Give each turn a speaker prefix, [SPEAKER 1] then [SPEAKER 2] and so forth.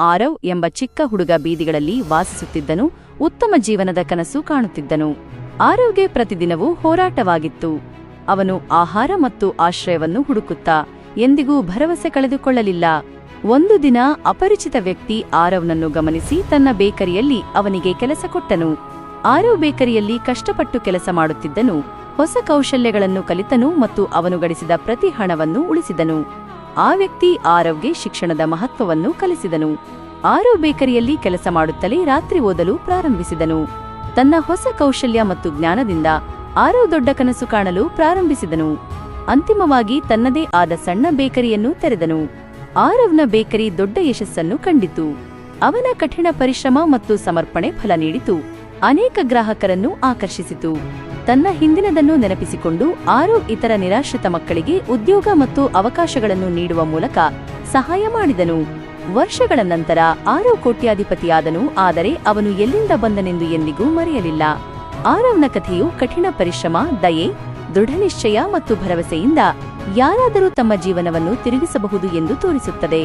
[SPEAKER 1] ಆರವ್ ಎಂಬ ಚಿಕ್ಕ ಹುಡುಗ ಬೀದಿಗಳಲ್ಲಿ ವಾಸಿಸುತ್ತಿದ್ದನು. ಉತ್ತಮ ಜೀವನದ ಕನಸು ಕಾಣುತ್ತಿದ್ದನು. ಆರವ್ಗೆ ಪ್ರತಿದಿನವೂ ಹೋರಾಟವಾಗಿತ್ತು. ಅವನು ಆಹಾರ ಮತ್ತು ಆಶ್ರಯವನ್ನು ಹುಡುಕುತ್ತಾ ಎಂದಿಗೂ ಭರವಸೆ ಕಳೆದುಕೊಳ್ಳಲಿಲ್ಲ. ಒಂದು ದಿನ ಅಪರಿಚಿತ ವ್ಯಕ್ತಿ ಆರವ್ನನ್ನು ಗಮನಿಸಿ ತನ್ನ ಬೇಕರಿಯಲ್ಲಿ ಅವನಿಗೆ ಕೆಲಸ ಕೊಟ್ಟನು. ಆರವ್ ಬೇಕರಿಯಲ್ಲಿ ಕಷ್ಟಪಟ್ಟು ಕೆಲಸ ಮಾಡುತ್ತಿದ್ದನು. ಹೊಸ ಕೌಶಲ್ಯಗಳನ್ನು ಕಲಿತನು ಮತ್ತು ಅವನು ಗಳಿಸಿದ ಪ್ರತಿ ಹಣವನ್ನು ಉಳಿಸಿದನು. ಆ ವ್ಯಕ್ತಿ ಆರವ್ಗೆ ಶಿಕ್ಷಣದ ಮಹತ್ವವನ್ನು ಕಲಿಸಿದನು. ಆರವ್ ಬೇಕರಿಯಲ್ಲಿ ಕೆಲಸ ಮಾಡುತ್ತಲೇ ರಾತ್ರಿ ಓದಲು ಪ್ರಾರಂಭಿಸಿದನು. ತನ್ನ ಹೊಸ ಕೌಶಲ್ಯ ಮತ್ತು ಜ್ಞಾನದಿಂದ ಆರವ್ ದೊಡ್ಡ ಕನಸು ಕಾಣಲು ಪ್ರಾರಂಭಿಸಿದನು. ಅಂತಿಮವಾಗಿ ತನ್ನದೇ ಆದ ಸಣ್ಣ ಬೇಕರಿಯನ್ನು ತೆರೆದನು. ಆರವ್ನ ಬೇಕರಿ ದೊಡ್ಡ ಯಶಸ್ಸನ್ನು ಕಂಡಿತು. ಅವನ ಕಠಿಣ ಪರಿಶ್ರಮ ಮತ್ತು ಸಮರ್ಪಣೆ ಫಲ ನೀಡಿತು. ಅನೇಕ ಗ್ರಾಹಕರನ್ನು ಆಕರ್ಷಿಸಿತು. ತನ್ನ ಹಿಂದಿನದನ್ನು ನೆನಪಿಸಿಕೊಂಡು ಆರವ್ ಇತರ ನಿರಾಶ್ರಿತ ಮಕ್ಕಳಿಗೆ ಉದ್ಯೋಗ ಮತ್ತು ಅವಕಾಶಗಳನ್ನು ನೀಡುವ ಮೂಲಕ ಸಹಾಯ ಮಾಡಿದನು. ವರ್ಷಗಳ ನಂತರ ಆರವ್ ಕೋಟ್ಯಾಧಿಪತಿಯಾದನು. ಆದರೆ ಅವನು ಎಲ್ಲಿಂದ ಬಂದನೆಂದು ಎಂದಿಗೂ ಮರೆಯಲಿಲ್ಲ. ಆರವ್ನ ಕಥೆಯು ಕಠಿಣ ಪರಿಶ್ರಮ, ದಯೆ, ದೃಢನಿಶ್ಚಯ ಮತ್ತು ಭರವಸೆಯಿಂದ ಯಾರಾದರೂ ತಮ್ಮ ಜೀವನವನ್ನು ತಿರುಗಿಸಬಹುದು ಎಂದು ತೋರಿಸುತ್ತದೆ.